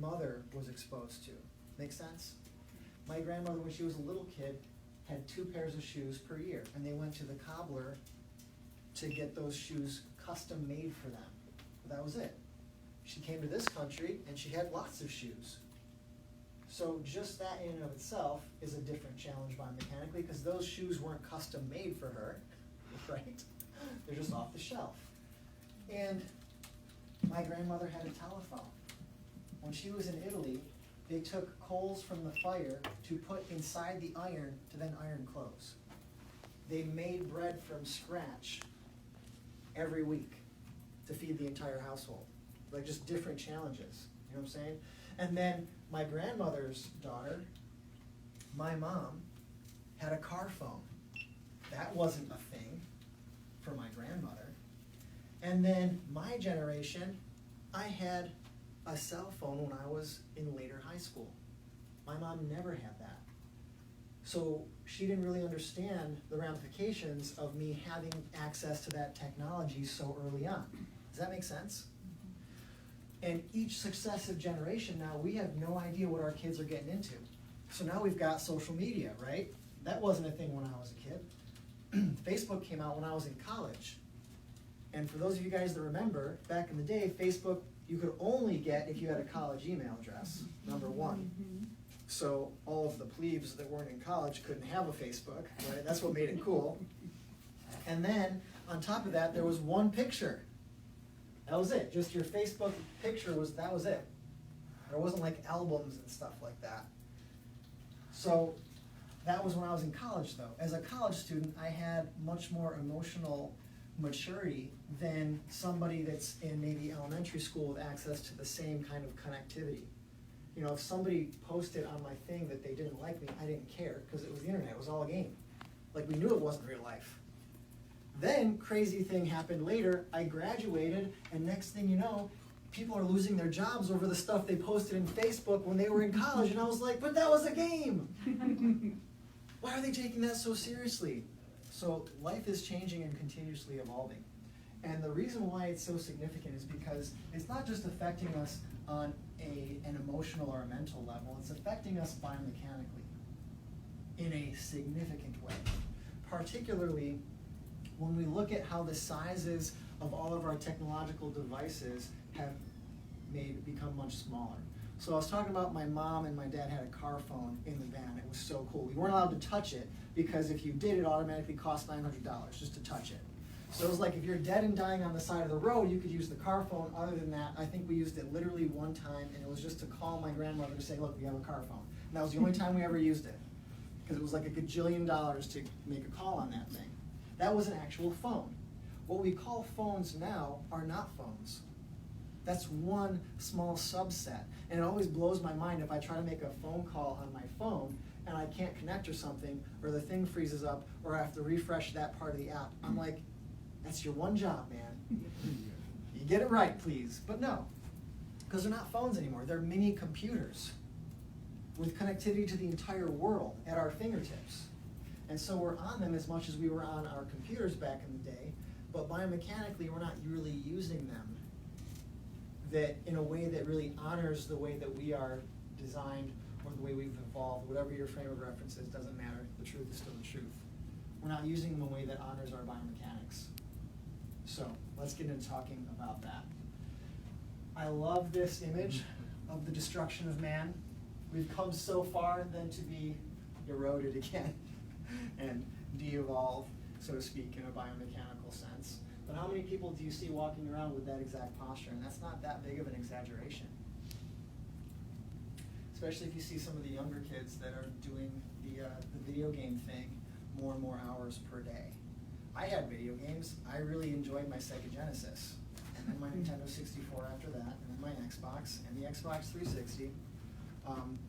mother was exposed to. Make sense? My grandmother, when she was a little kid, had 2 pairs of shoes per year, and they went to the cobbler to get those shoes custom made for them. But that was it. She came to this country and she had lots of shoes. So just that in and of itself is a different challenge biomechanically, because those shoes weren't custom made for her, right? They're just off the shelf. And my grandmother had a telephone. When she was in Italy, they took coals from the fire to put inside the iron to then iron clothes. They made bread from scratch every week to feed the entire household. Like, just different challenges, you know what I'm saying? And then my grandmother's daughter, my mom, had a car phone. That wasn't a thing for my grandmother. And then my generation, I had a cell phone when I was in later high school. My mom never had that. So she didn't really understand the ramifications of me having access to that technology so early on. Does that make sense? And each successive generation now, we have no idea what our kids are getting into. So now we've got social media, right? That wasn't a thing when I was a kid. Facebook came out when I was in college. And for those of you guys that remember, back in the day, Facebook you could only get if you had a college email address, number one. So all of the plebes that weren't in college couldn't have a Facebook, right? That's what made it cool. And then on top of that, there was one picture. That was it. Just your Facebook picture that was it. There wasn't like albums and stuff like that. So that was when I was in college though. As a college student, I had much more emotional maturity than somebody that's in maybe elementary school with access to the same kind of connectivity. You know, if somebody posted on my thing that they didn't like me, I didn't care because it was the internet, it was all a game. Like, we knew it wasn't real life. Then, crazy thing happened later, I graduated, and next thing you know, people are losing their jobs over the stuff they posted in Facebook when they were in college, and I was like, but that was a game! Why are they taking that so seriously? So life is changing and continuously evolving. And the reason why it's so significant is because it's not just affecting us on an emotional or a mental level, it's affecting us biomechanically in a significant way. Particularly when we look at how the sizes of all of our technological devices have become much smaller. So I was talking about my mom and my dad had a car phone in the van. It was so cool. We weren't allowed to touch it because if you did, it automatically cost $900 just to touch it. So it was like if you're dead and dying on the side of the road, you could use the car phone. Other than that, I think we used it literally one time, and it was just to call my grandmother to say, look, we have a car phone. And that was the only time we ever used it, because it was like $1 gajillion to make a call on that thing. That was an actual phone. What we call phones now are not phones. That's one small subset. And it always blows my mind if I try to make a phone call on my phone and I can't connect or something, or the thing freezes up, or I have to refresh that part of the app. I'm like, that's your one job, man. You get it right, please. But no, because they're not phones anymore. They're mini computers with connectivity to the entire world at our fingertips. And so we're on them as much as we were on our computers back in the day, but biomechanically we're not really using them that in a way that really honors the way that we are designed or the way we've evolved. Whatever your frame of reference is, doesn't matter. The truth is still the truth. We're not using them in a way that honors our biomechanics. So let's get into talking about that. I love this image of the destruction of man. We've come so far then to be eroded again and de-evolve, so to speak, in a biomechanical sense. But how many people do you see walking around with that exact posture? And that's not that big of an exaggeration. Especially if you see some of the younger kids that are doing the video game thing more and more hours per day. I had video games. I really enjoyed my Sega Genesis, and then my Nintendo 64 after that, and then my Xbox, and the Xbox 360.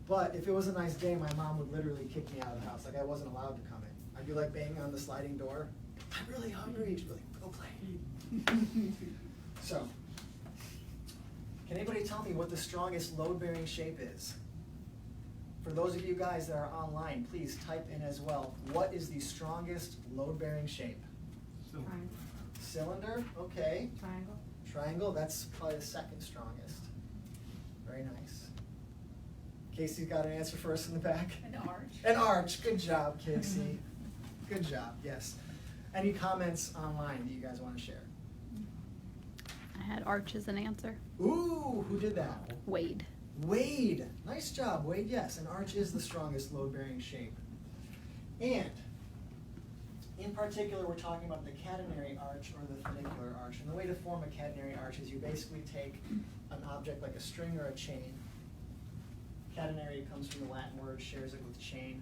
But if it was a nice day, my mom would literally kick me out of the house. Like, I wasn't allowed to come in. I'd be like banging on the sliding door. I'm really hungry. She'd be like, go play. So, can anybody tell me what the strongest load-bearing shape is? For those of you guys that are online, please type in as well. What is the strongest load-bearing shape? Triangle. Cylinder, okay. Triangle. Triangle, that's probably the second strongest. Very nice. Casey's got an answer for us in the back. An arch. An arch. Good job, Casey. Good job, yes. Any comments online that you guys want to share? I had arch as an answer. Ooh, who did that? Wade. Wade. Nice job, Wade. Yes, an arch is the strongest load-bearing shape. And in particular, we're talking about the catenary arch or the funicular arch. And the way to form a catenary arch is you basically take an object like a string or a chain. Catenary comes from the Latin word, shares it with chain.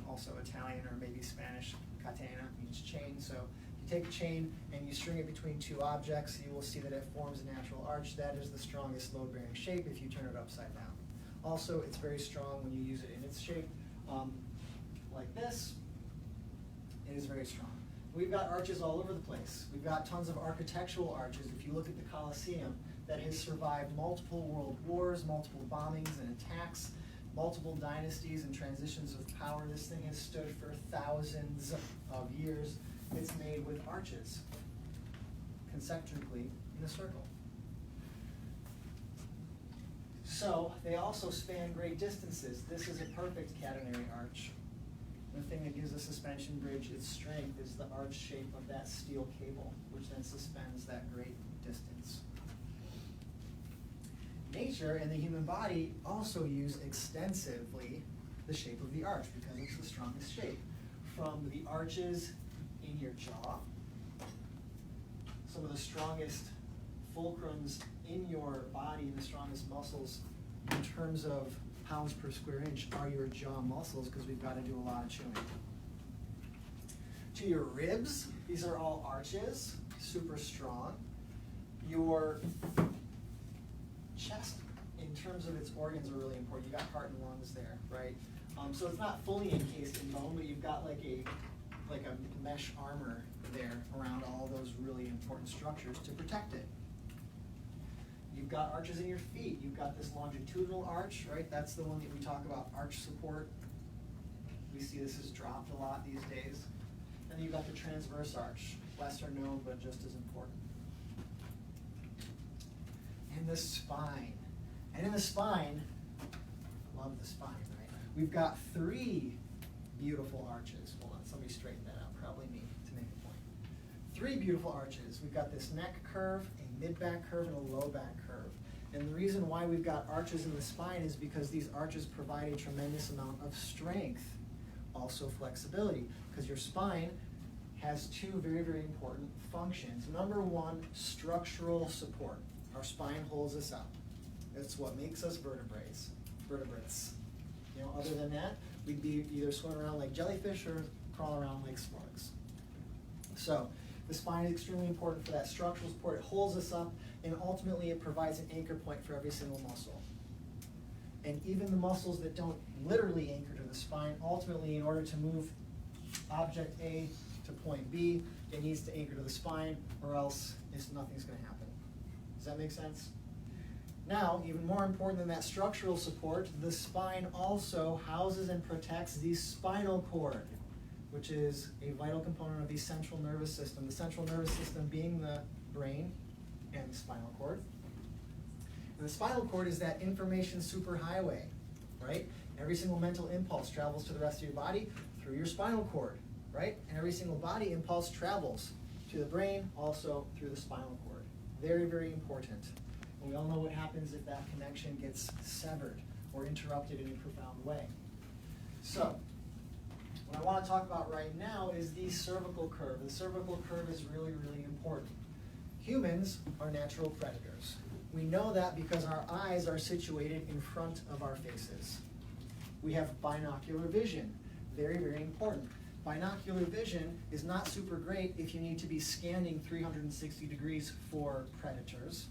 Also Italian or maybe Spanish, catena means chain. So you take a chain and you string it between two objects, you will see that it forms a natural arch. That is the strongest load-bearing shape if you turn it upside down. Also, it's very strong when you use it in its shape, like this. It is very strong. We've got arches all over the place. We've got tons of architectural arches. If you look at the Colosseum, that has survived multiple world wars, multiple bombings and attacks, multiple dynasties and transitions of power. This thing has stood for thousands of years. It's made with arches, concentrically in a circle. So they also span great distances. This is a perfect catenary arch. The thing that gives a suspension bridge its strength is the arch shape of that steel cable, which then suspends that great distance. Nature and the human body also use extensively the shape of the arch because it's the strongest shape. From the arches in your jaw, some of the strongest fulcrums in your body and the strongest muscles in terms of pounds per square inch are your jaw muscles because we've got to do a lot of chewing. To your ribs, these are all arches, super strong. Your chest, in terms of its organs, are really important. You got heart and lungs there, right? So it's not fully encased in bone, but you've got like a mesh armor there around all those really important structures to protect it. You've got arches in your feet. You've got this longitudinal arch, right? That's the one that we talk about, arch support. We see this is dropped a lot these days. And then you've got the transverse arch, lesser known but just as important. And the spine. And in the spine, love the spine, right? We've got three beautiful arches. Hold on, somebody straighten that out, probably me, to make a point. Three beautiful arches. We've got this neck curve, a mid-back curve, and a low-back curve. And the reason why we've got arches in the spine is because these arches provide a tremendous amount of strength, also flexibility, because your spine has two very, very important functions. Number one, structural support. Our spine holds us up. It's what makes us vertebrates. You know, other than that, we'd be either swimming around like jellyfish or crawl around like slugs. So the spine is extremely important for that structural support. It holds us up, and ultimately it provides an anchor point for every single muscle. And even the muscles that don't literally anchor to the spine, ultimately in order to move object A to point B, it needs to anchor to the spine, or else nothing's going to happen. Does that make sense? Now, even more important than that structural support, the spine also houses and protects the spinal cord, which is a vital component of the central nervous system. The central nervous system being the brain and the spinal cord. And the spinal cord is that information superhighway, right? Every single mental impulse travels to the rest of your body through your spinal cord, right? And every single body impulse travels to the brain, also through the spinal cord. Very, very important. And we all know what happens if that connection gets severed or interrupted in a profound way. So, what I want to talk about right now is the cervical curve. The cervical curve is really, really important. Humans are natural predators. We know that because our eyes are situated in front of our faces. We have binocular vision. Very, very important. Binocular vision is not super great if you need to be scanning 360 degrees for predators.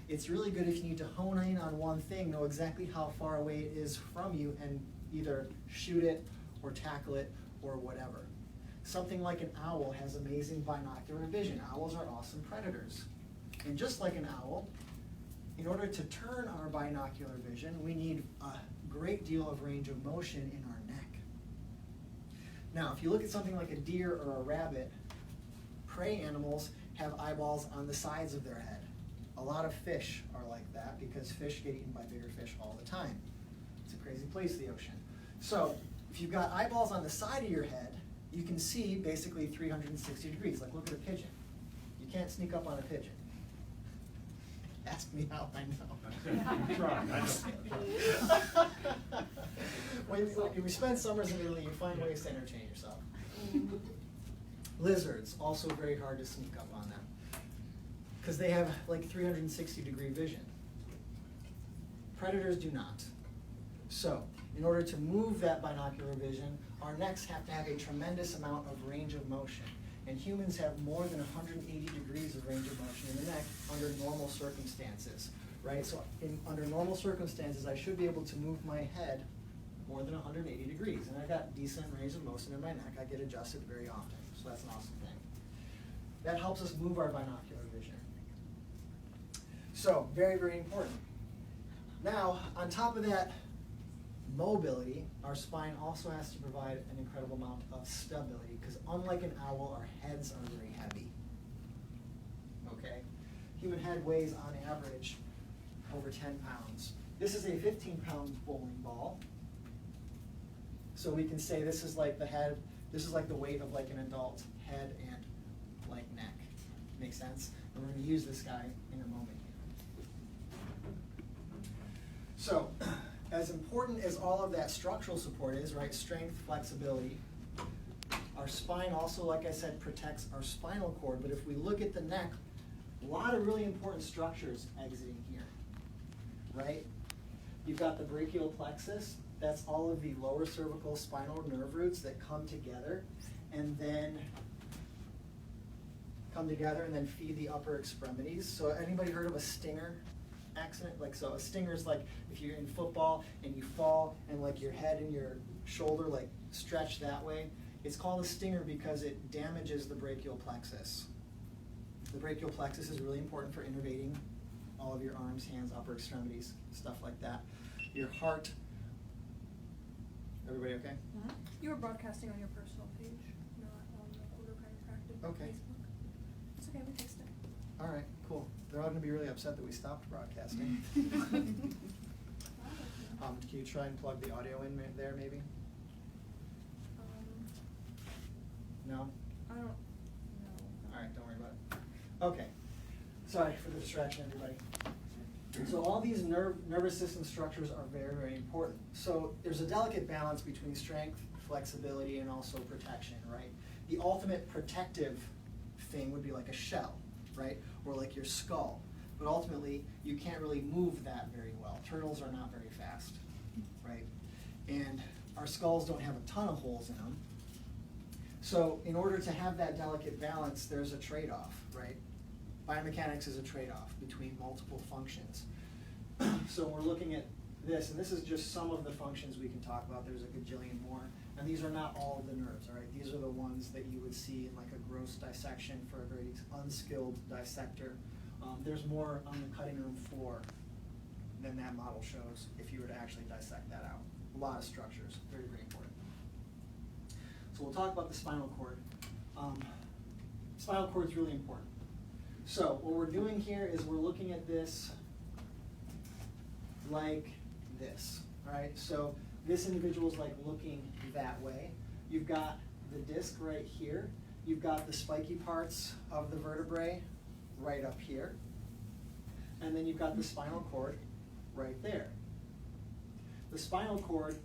It's really good if you need to hone in on one thing, know exactly how far away it is from you, and either shoot it or tackle it or whatever. Something like an owl has amazing binocular vision. Owls are awesome predators. And just like an owl, in order to turn our binocular vision, we need a great deal of range of motion in our neck. Now, if you look at something like a deer or a rabbit, prey animals have eyeballs on the sides of their head. A lot of fish are like that because fish get eaten by bigger fish all the time. It's a crazy place, the ocean. So if you've got eyeballs on the side of your head, you can see basically 360 degrees. Like look at a pigeon. You can't sneak up on a pigeon. Ask me how I know. When you spend summers in Italy, you find ways to entertain yourself. Lizards, also very hard to sneak up on them because they have like 360-degree vision. Predators do not. So, in order to move that binocular vision, our necks have to have a tremendous amount of range of motion. And humans have more than 180 degrees of range of motion in the neck under normal circumstances, right? So under normal circumstances, I should be able to move my head more than 180 degrees. And I've got decent range of motion in my neck. I get adjusted very often, so that's an awesome thing. That helps us move our binocular vision. So, very, very important. Now, on top of that mobility, our spine also has to provide an incredible amount of stability, because unlike an owl, our heads are very heavy. Okay? Human head weighs, on average, over 10 pounds. This is a 15-pound bowling ball. So we can say this is like the head, this is like the weight of like an adult head and like neck. Make sense? And we're going to use this guy in a moment here. So, as important as all of that structural support is, right, strength, flexibility, our spine also, like I said, protects our spinal cord. But if we look at the neck, a lot of really important structures exiting here, right? You've got the brachial plexus. That's all of the lower cervical spinal nerve roots that come together and then feed the upper extremities. So anybody heard of a stinger accident? Like, so a stinger is like if you're in football and you fall and like your head and your shoulder like stretch that way. It's called a stinger because it damages the brachial plexus. The brachial plexus is really important for innervating all of your arms, hands, upper extremities, stuff like that. Your heart. Everybody okay? Mm-hmm. You were broadcasting on your personal page, not on the Accordo Chiropractic Okay. Facebook. It's okay, we fixed it. All right, cool. They're all going to be really upset that we stopped broadcasting. Can you try and plug the audio in there, maybe? No? I don't know. All right, don't worry about it. Okay. Sorry for the distraction, everybody. So all these nervous system structures are very, very important. So there's a delicate balance between strength, flexibility, and also protection, right? The ultimate protective thing would be like a shell, right? Or like your skull. But ultimately, you can't really move that very well. Turtles are not very fast, right? And our skulls don't have a ton of holes in them. So in order to have that delicate balance, there's a trade-off, right? Biomechanics is a trade-off between multiple functions. So we're looking at this, and this is just some of the functions we can talk about. There's a gajillion more. And these are not all of the nerves, all right? These are the ones that you would see in like a gross dissection for a very unskilled dissector. There's more on the cutting room floor than that model shows if you were to actually dissect that out. A lot of structures, very, very important. So we'll talk about the spinal cord. Spinal cord is really important. So what we're doing here is we're looking at this like this, all right? So this individual's like looking that way. You've got the disc right here. You've got the spiky parts of the vertebrae right up here. And then you've got the spinal cord right there. The spinal cord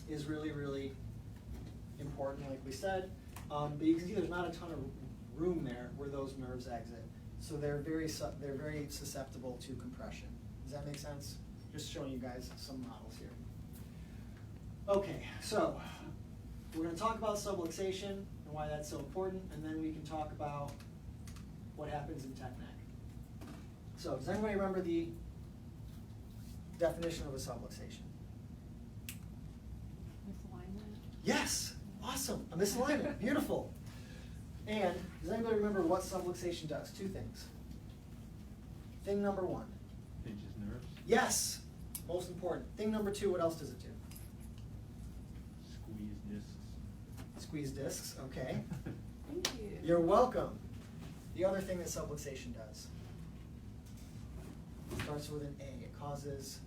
is really, really important, like we said. But you can see there's not a ton of room there where those nerves exit. So they're very susceptible to compression. Does that make sense? Just showing you guys some models here. Okay, so we're going to talk about subluxation and why that's so important, and then we can talk about what happens in Tech Neck. So does anybody remember the definition of a subluxation? Misalignment. Yes, awesome, a misalignment, beautiful. And does anybody remember what subluxation does? Two things. Thing number one. Pinches nerves. Yes, most important. Thing number two, what else does it do? Squeeze discs. Squeeze discs, okay. Thank you. You're welcome. The other thing that subluxation does starts with an A. It causes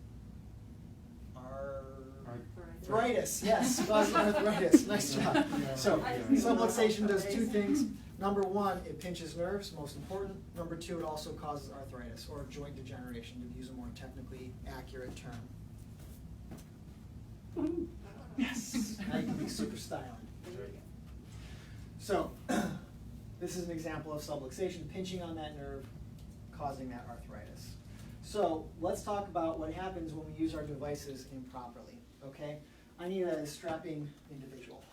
Arthritis, yes, causing arthritis. Nice job. Yeah. So, Yeah. subluxation does two things. Number one, it pinches nerves, most important. Number two, it also causes arthritis or joint degeneration, to use a more technically accurate term. Yes, now you can be super styling. So, this is an example of subluxation, pinching on that nerve, causing that arthritis. So, let's talk about what happens when we use our devices improperly, okay? I need a strapping individual.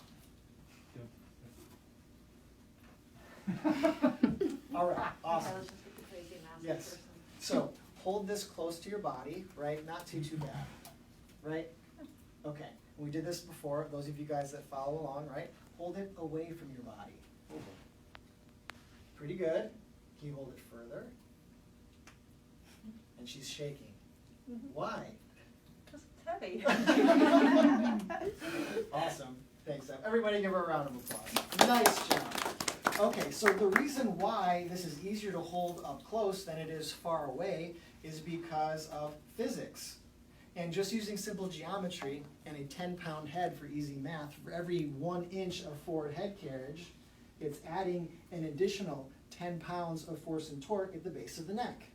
All right, awesome. Let's just get the crazy mask Yes. person. So, hold this close to your body, right? Not too bad, right? Okay, we did this before, those of you guys that follow along, right? Hold it away from your body. Pretty good. Can you hold it further? And she's shaking. Why? Because it's heavy. Awesome. Thanks, Em. Everybody give her a round of applause. Nice job. Okay, so the reason why this is easier to hold up close than it is far away is because of physics. And just using simple geometry and a 10-pound head for easy math, for every 1 inch of forward head carriage, it's adding an additional 10 pounds of force and torque at the base of the neck.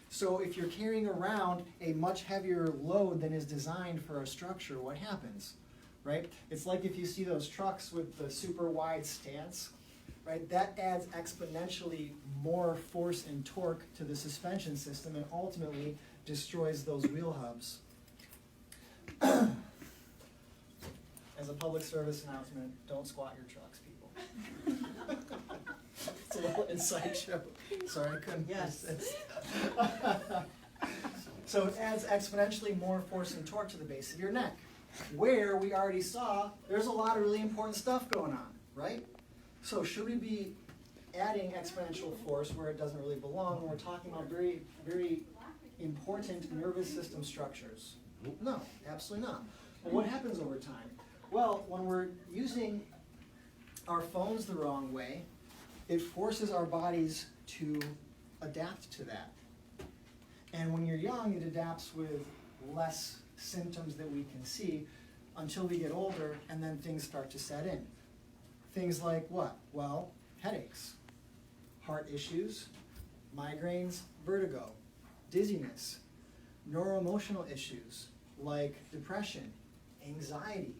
So if you're carrying around a much heavier load than is designed for a structure, what happens, right? It's like if you see those trucks with the super wide stance, right? That adds exponentially more force and torque to the suspension system and ultimately destroys those wheel hubs. As a public service announcement, don't squat your trucks, people. It's a little inside joke. Sorry, I couldn't resist. So it adds exponentially more force and torque to the base of your neck, where we already saw there's a lot of really important stuff going on, right? So should we be adding exponential force where it doesn't really belong when we're talking about very, very important nervous system structures? No, absolutely not. But what happens over time? Well, when we're using our phones the wrong way, it forces our bodies to adapt to that. And when you're young, it adapts with less symptoms that we can see until we get older, and then things start to set in. Things like what? Well, headaches, heart issues, migraines, vertigo, dizziness, neuroemotional issues like depression, anxiety,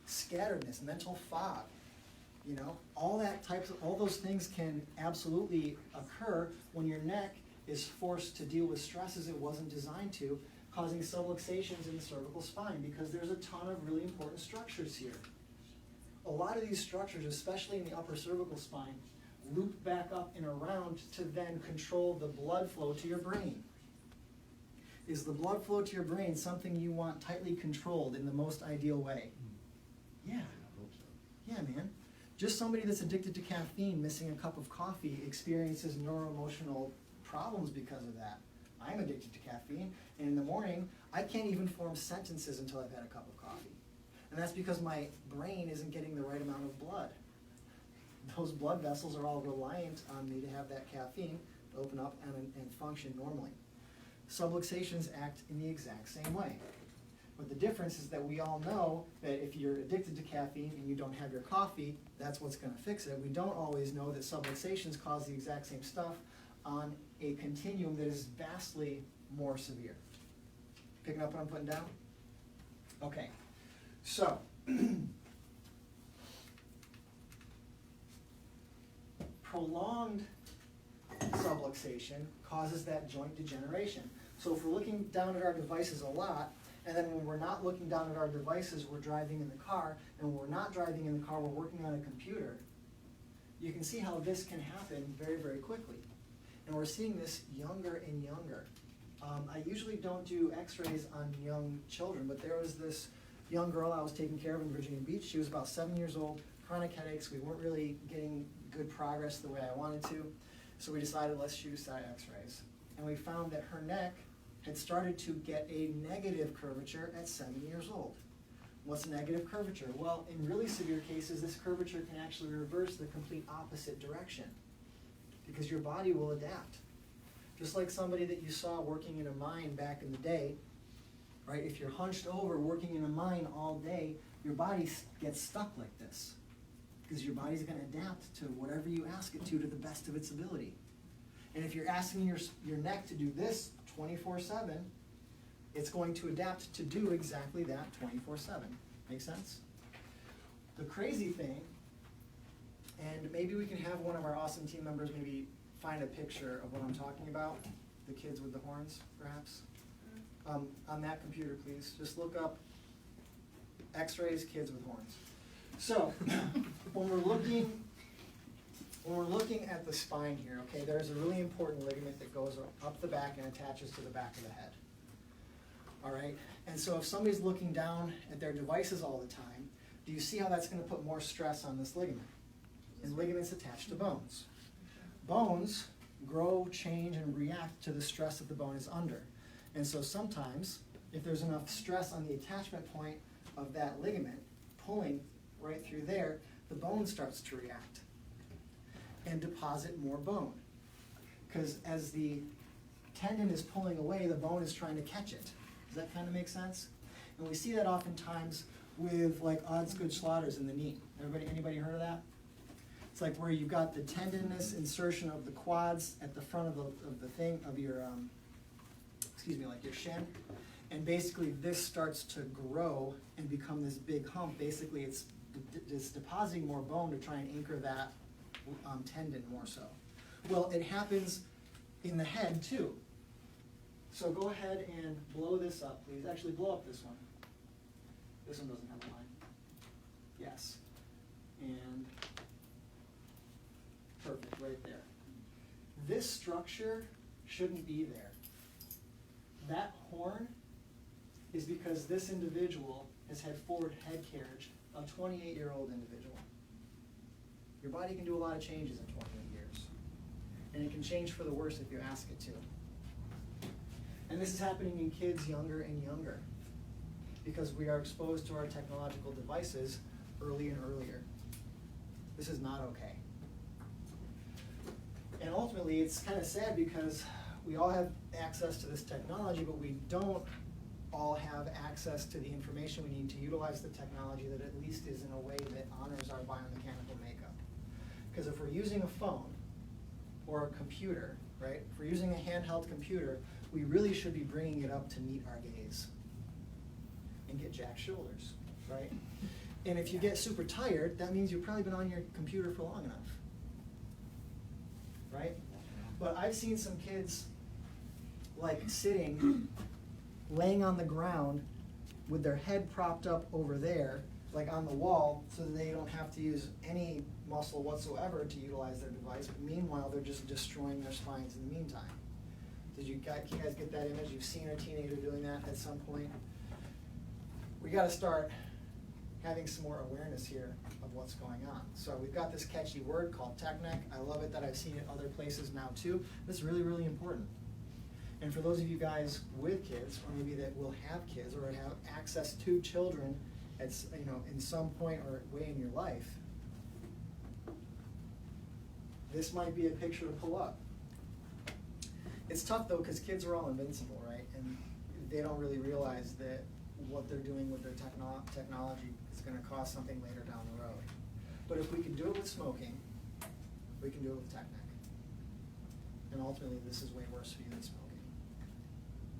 scatteredness, mental fog. You know, all those things can absolutely occur when your neck is forced to deal with stresses it wasn't designed to, causing subluxations in the cervical spine, because there's a ton of really important structures here. A lot of these structures, especially in the upper cervical spine, loop back up and around to then control the blood flow to your brain. Is the blood flow to your brain something you want tightly controlled in the most ideal way? Yeah. Yeah, man. Just somebody that's addicted to caffeine, missing a cup of coffee, experiences neuroemotional problems because of that. I'm addicted to caffeine, and in the morning, I can't even form sentences until I've had a cup of coffee. And that's because my brain isn't getting the right amount of blood. Those blood vessels are all reliant on me to have that caffeine to open up and function normally. Subluxations act in the exact same way. But the difference is that we all know that if you're addicted to caffeine and you don't have your coffee, that's what's going to fix it. We don't always know that subluxations cause the exact same stuff on a continuum that is vastly more severe. Picking up what I'm putting down? Okay, so prolonged subluxation causes that joint degeneration. So if we're looking down at our devices a lot, and then when we're not looking down at our devices, we're driving in the car, and when we're not driving in the car, we're working on a computer, you can see how this can happen very, very quickly. And we're seeing this younger and younger. I usually don't do X-rays on young children, but there was this young girl I was taking care of in Virginia Beach. She was about 7 years old, chronic headaches. We weren't really getting good progress the way I wanted to, so we decided let's shoot a set of X-rays. And we found that her neck had started to get a negative curvature at 7 years old. What's a negative curvature? Well, in really severe cases, this curvature can actually reverse the complete opposite direction because your body will adapt. Just like somebody that you saw working in a mine back in the day, right? If you're hunched over working in a mine all day, your body gets stuck like this, because your body's gonna adapt to whatever you ask it to the best of its ability. And if you're asking your neck to do this 24/7, it's going to adapt to do exactly that 24/7. Make sense? The crazy thing, and maybe we can have one of our awesome team members maybe find a picture of what I'm talking about, the kids with the horns, perhaps. On that computer, please, just look up X-rays, kids with horns. So, when we're looking at the spine here, okay, there's a really important ligament that goes up the back and attaches to the back of the head. All right, and so if somebody's looking down at their devices all the time, do you see how that's going to put more stress on this ligament? And ligaments attach to bones. Bones grow, change, and react to the stress that the bone is under. And so sometimes, if there's enough stress on the attachment point of that ligament, pulling right through there, the bone starts to react and deposit more bone. Because as the tendon is pulling away, the bone is trying to catch it. Does that kind of make sense? And we see that oftentimes with like Osgood Schlatters in the knee. Anybody heard of that? It's like where you've got the tendinous insertion of the quads at the front of your like your shin, and basically this starts to grow and become this big hump. Basically, it's depositing more bone to try and anchor that tendon more so. Well, it happens in the head too. So go ahead and blow this up, please. Actually, blow up this one. This one doesn't have a line. Yes. And perfect, right there. This structure shouldn't be there. That horn is because this individual has had forward head carriage, a 28-year-old individual. Your body can do a lot of changes in 28 years. And it can change for the worse if you ask it to. And this is happening in kids younger and younger, because we are exposed to our technological devices early and earlier. This is not okay. And ultimately, it's kind of sad because we all have access to this technology, but we don't all have access to the information we need to utilize the technology that at least is in a way that honors our biomechanical makeup. Because if we're using a phone or a computer, right, if we're using a handheld computer, we really should be bringing it up to meet our gaze and get jacked shoulders, right? And if you get super tired, that means you've probably been on your computer for long enough, right? But I've seen some kids like sitting, laying on the ground with their head propped up over there, like on the wall, so that they don't have to use any muscle whatsoever to utilize their device. But meanwhile, they're just destroying their spines in the meantime. Can you guys get that image? You've seen a teenager doing that at some point. We got to start having some more awareness here of what's going on. So we've got this catchy word called Tech Neck. I love it that I've seen it other places now too. It's really, really important. And for those of you guys with kids, or maybe that will have kids or have access to children at, in some point or way in your life, this might be a picture to pull up. It's tough though, because kids are all invincible, right? And they don't really realize that what they're doing with their technology is going to cause something later down the road. But if we can do it with smoking, we can do it with Tech Neck. And ultimately, this is way worse for you than smoking.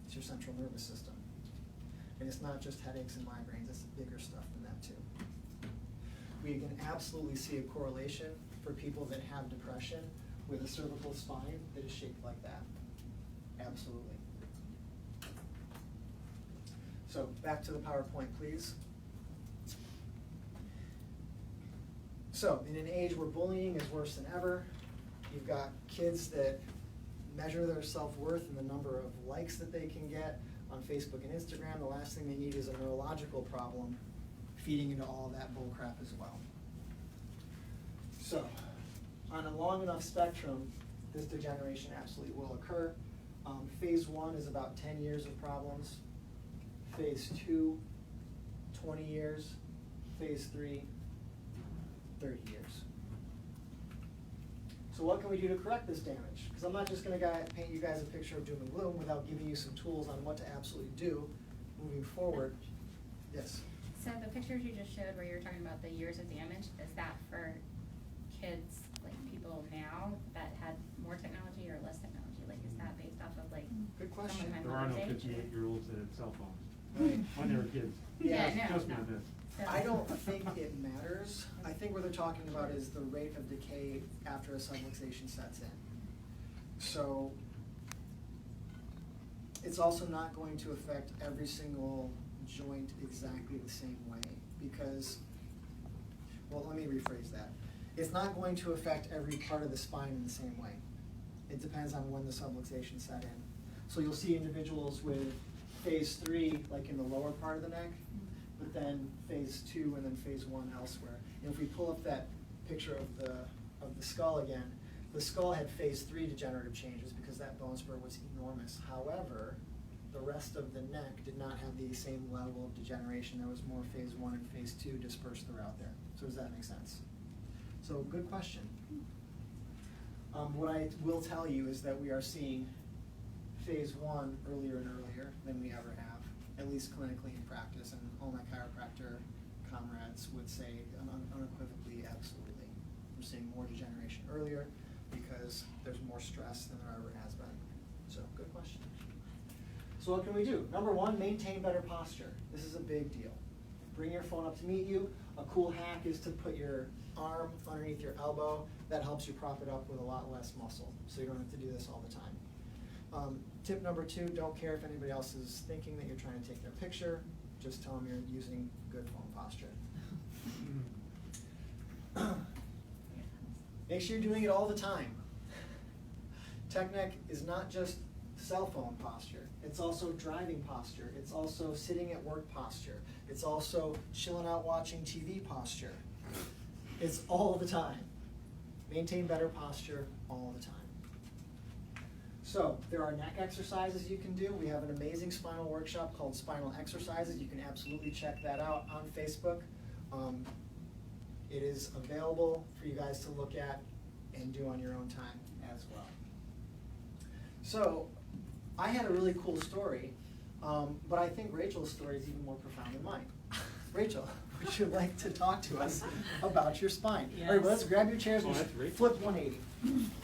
It's your central nervous system. And it's not just headaches and migraines, it's bigger stuff than that too. We can absolutely see a correlation for people that have depression with a cervical spine that is shaped like that. Absolutely. So back to the PowerPoint, please. So in an age where bullying is worse than ever, you've got kids that measure their self-worth in the number of likes that they can get on Facebook and Instagram. The last thing they need is a neurological problem feeding into all that bull crap as well. So on a long enough spectrum, this degeneration absolutely will occur. Phase 1 is about 10 years of problems. Phase 2, 20 years. Phase 3, 30 years. So what can we do to correct this damage? Because I'm not just going to paint you guys a picture of doom and gloom without giving you some tools on what to absolutely do moving forward, yes. So the pictures you just showed where you were talking about the years of damage, is that for kids, like people now that had more technology or less technology? Like, is that based off of like? Good question. someone There my are no mom's age, or- 58-year-olds that had cell phones Right. when they were kids. Yeah, no, Trust me no. on this. So- I don't think it matters. I think what they're talking about is the rate of decay after a subluxation sets in. So it's also not going to affect every single joint exactly the same way because, well, let me rephrase that. It's not going to affect every part of the spine in the same way. It depends on when the subluxation set in. So you'll see individuals with phase 3, like in the lower part of the neck, but then phase 2 and then phase 1 elsewhere. And if we pull up that picture of the skull again, the skull had phase 3 degenerative changes because that bone spur was enormous. However, the rest of the neck did not have the same level of degeneration. There was more phase 1 and phase 2 dispersed throughout there. So does that make sense? So good question. What I will tell you is that we are seeing phase 1 earlier and earlier than we ever have, at least clinically in practice, and all my chiropractor comrades would say unequivocally, absolutely. We're seeing more degeneration earlier because there's more stress than there ever has been. So, good question. So what can we do? Number 1, maintain better posture. This is a big deal. Bring your phone up to meet you. A cool hack is to put your arm underneath your elbow. That helps you prop it up with a lot less muscle, so you don't have to do this all the time. Tip number 2, don't care if anybody else is thinking that you're trying to take their picture. Just tell them you're using good phone posture. Make sure you're doing it all the time. Tech Neck is not just cell phone posture. It's also driving posture. It's also sitting at work posture. It's also chilling out watching TV posture. It's all the time. Maintain better posture all the time. So there are neck exercises you can do. We have an amazing spinal workshop called Spinal Exercises. You can absolutely check that out on Facebook. It is available for you guys to look at and do on your own time as well. So I had a really cool story, but I think Rachel's story is even more profound than mine. Rachel, would you like to talk to us about your spine? All right, well, let's grab your chairs and Oh, that's Rachel. flip 180.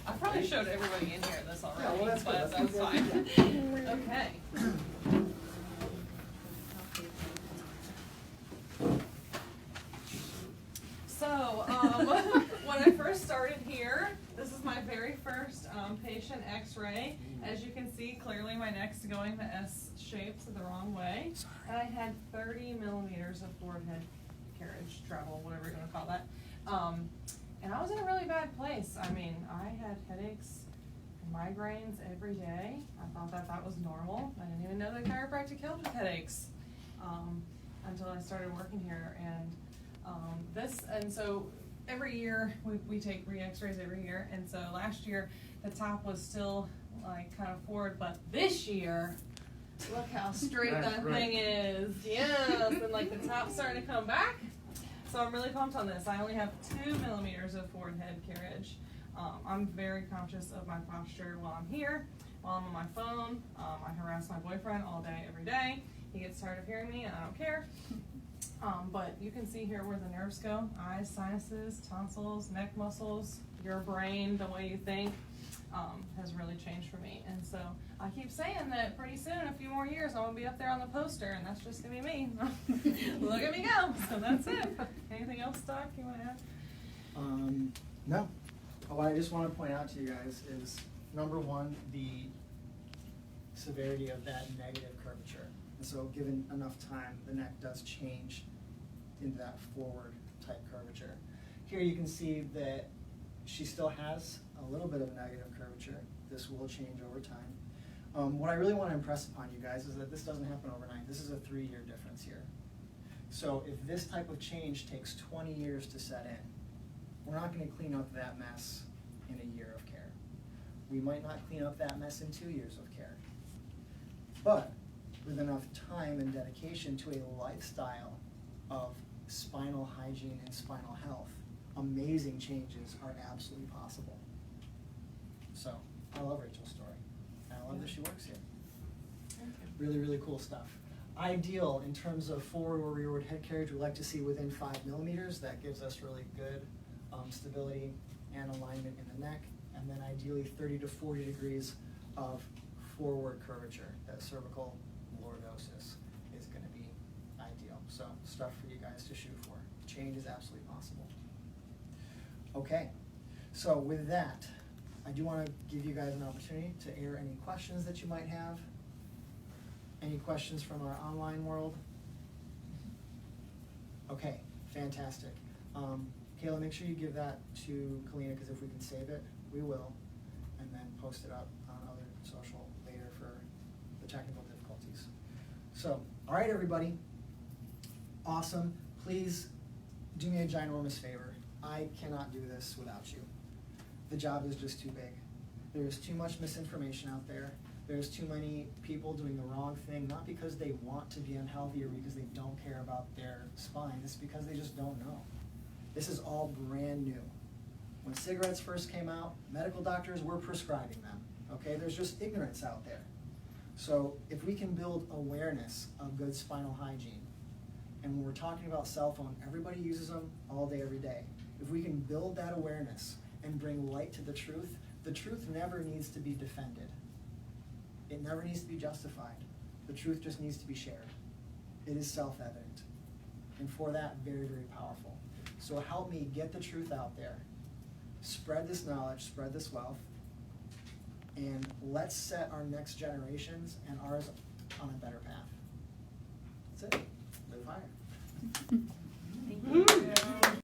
I probably showed everybody in here this already, Yeah, well, that's good. but That's that's good. fine. Okay. So, when I first started here, this is my very first patient X-ray. As you can see, clearly my neck's going the S shape the wrong way. And I had 30 millimeters of forehead carriage travel, whatever you're gonna call that. And I was in a really bad place. I mean, I had headaches and migraines every day. I thought that was normal. I didn't even know that chiropractic helped with headaches until I started working here. And so every year we take re-X-rays every year. And so last year the top was still like kind of forward, but this year, look how straight That's that right. thing is. Yes, and like the top's starting to come back. So I'm really pumped on this. I only have 2 millimeters of forward head carriage. I'm very conscious of my posture while I'm here, while I'm on my phone. I harass my boyfriend all day, every day. He gets tired of hearing me and I don't care. But you can see here where the nerves go: eyes, sinuses, tonsils, neck muscles, your brain, the way you think, has really changed for me. And so I keep saying that pretty soon, a few more years, I'm gonna be up there on the poster, and that's just gonna be me. Look at me go. So that's it. Anything else, Doc, you wanna add? No. What I just want to point out to you guys is, number 1, the severity of that negative curvature. And so given enough time, the neck does change into that forward type curvature. Here you can see that she still has a little bit of a negative curvature. This will change over time. What I really want to impress upon you guys is that this doesn't happen overnight. This is a 3-year difference here. So if this type of change takes 20 years to set in, we're not going to clean up that mess in a year of care. We might not clean up that mess in 2 years of care. But with enough time and dedication to a lifestyle of spinal hygiene and spinal health, amazing changes are absolutely possible. So I love Rachel's story. And I love that she works here. Really, really cool stuff. Ideal in terms of forward or rearward head carriage, we like to see within 5 millimeters. That gives us really good stability and alignment in the neck. And then ideally 30 to 40 degrees of forward curvature. That cervical lordosis is going to be ideal. So stuff for you guys to shoot for. Change is absolutely possible. Okay, so with that, I do want to give you guys an opportunity to air any questions that you might have. Any questions from our online world? Okay, fantastic. Kayla, make sure you give that to Kalina, because if we can save it, we will, and then post it up on other social later for the technical difficulties. So, all right, everybody. Awesome. Please do me a ginormous favor. I cannot do this without you. The job is just too big. There's too much misinformation out there. There's too many people doing the wrong thing, not because they want to be unhealthy or because they don't care about their spine. It's because they just don't know. This is all brand new. When cigarettes first came out, medical doctors were prescribing them. Okay, there's just ignorance out there. So if we can build awareness of good spinal hygiene, and when we're talking about cell phone, everybody uses them all day, every day. If we can build that awareness and bring light to the truth never needs to be defended. It never needs to be justified. The truth just needs to be shared. It is self-evident. And for that, very, very powerful. So help me get the truth out there. Spread this knowledge, spread this wealth, and let's set our next generations and ours on a better path. That's it. Live higher.